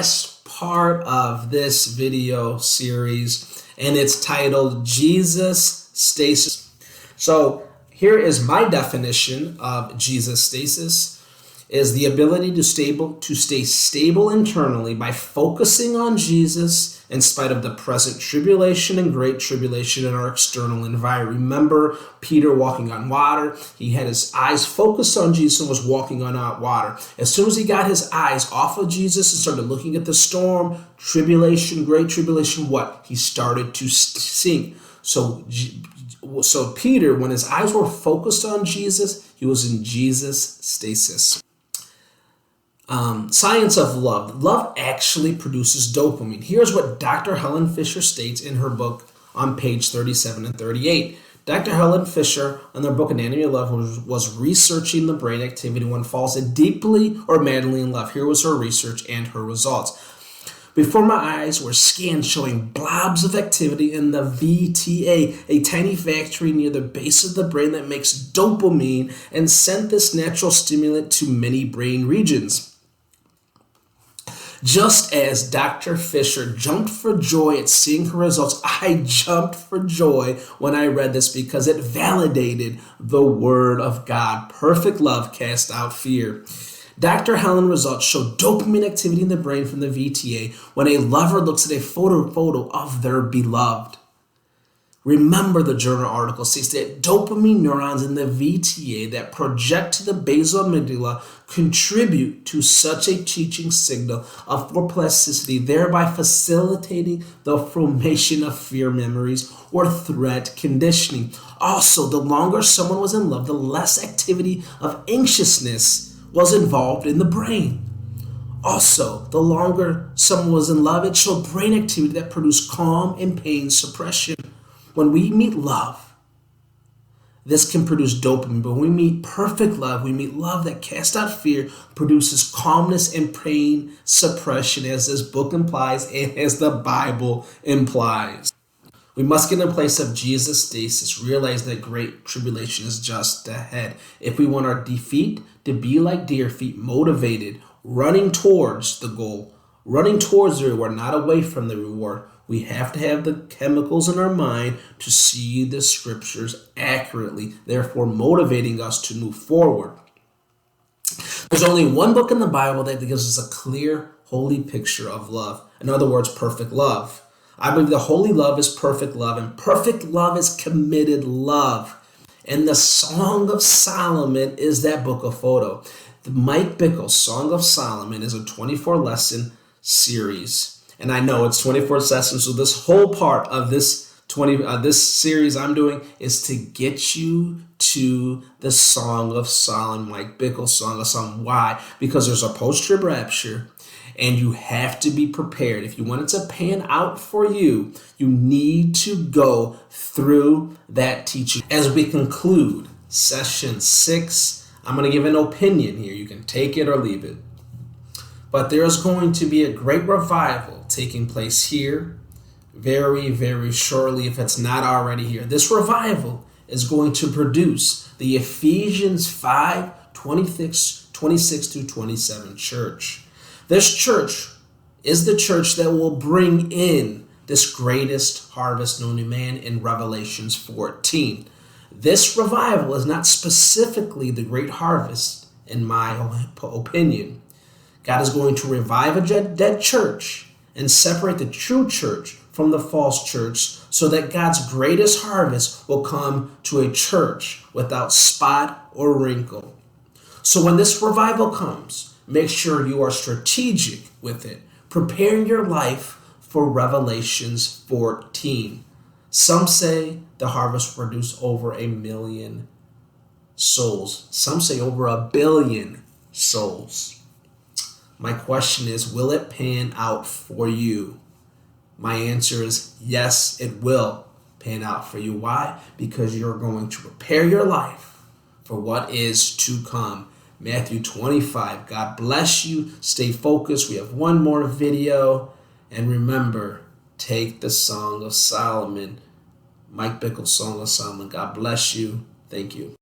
last part of this video series, and it's titled Jesusstasis. So here is my definition of Jesusstasis. Is the ability to stay stable internally by focusing on Jesus in spite of the present tribulation and great tribulation in our external environment. Remember Peter walking on water. He had his eyes focused on Jesus and was walking on water. As soon as he got his eyes off of Jesus and started looking at the storm, tribulation, great tribulation, what? He started to sink. So Peter, when his eyes were focused on Jesus, he was in Jesusstasis. Science of love. Love actually produces dopamine. Here's what Dr. Helen Fisher states in her book on page 37 and 38. Dr. Helen Fisher, in their book Anatomy of Love, was researching the brain activity when falls in deeply or madly in love. Here was her research and her results. Before my eyes were scans showing blobs of activity in the VTA, a tiny factory near the base of the brain that makes dopamine and sent this natural stimulant to many brain regions. Just as Dr. Fisher jumped for joy at seeing her results, I jumped for joy when I read this because it validated the Word of God. Perfect love casts out fear. Dr. Helen results show dopamine activity in the brain from the VTA when a lover looks at a photo of their beloved. Remember, the journal article states that dopamine neurons in the VTA that project to the basal amygdala contribute to such a teaching signal of neuroplasticity, thereby facilitating the formation of fear memories or threat conditioning. Also, the longer someone was in love, the less activity of anxiousness was involved in the brain. Also, the longer someone was in love, it showed brain activity that produced calm and pain suppression. When we meet love, this can produce dopamine, but when we meet perfect love, we meet love that casts out fear, produces calmness and pain suppression, as this book implies and as the Bible implies. We must get in a place of Jesusstasis, realize that great tribulation is just ahead. If we want our defeat to be like deer feet, motivated, running towards the goal, running towards the reward, not away from the reward, we have to have the chemicals in our mind to see the scriptures accurately, therefore motivating us to move forward. There's only one book in the Bible that gives us a clear, holy picture of love. In other words, perfect love. I believe the holy love is perfect love, and perfect love is committed love. And the Song of Solomon is that book of photo. The Mike Bickle Song of Solomon is a 24-lesson series. And I know it's 24 sessions, so this whole part of this series I'm doing is to get you to the Song of Solomon, Mike Bickle Song of Solomon. Why? Because there's a post-trib rapture, and you have to be prepared. If you want it to pan out for you, you need to go through that teaching. As we conclude session 6, I'm going to give an opinion here. You can take it or leave it. But there's going to be a great revival taking place here very, very shortly, if it's not already here. This revival is going to produce the Ephesians 5:26 through 27 church. This church is the church that will bring in this greatest harvest known to man in Revelations 14. This revival is not specifically the great harvest, in my opinion. God is going to revive a dead church and separate the true church from the false church so that God's greatest harvest will come to a church without spot or wrinkle. So when this revival comes, make sure you are strategic with it, preparing your life for Revelations 14. Some say the harvest will produce over 1 million souls. Some say over 1 billion souls. My question is, will it pan out for you? My answer is yes, it will pan out for you. Why? Because you're going to prepare your life for what is to come. Matthew 25. God bless you. Stay focused. We have one more video. And remember, take the Song of Solomon. Mike Bickle Song of Solomon. God bless you. Thank you.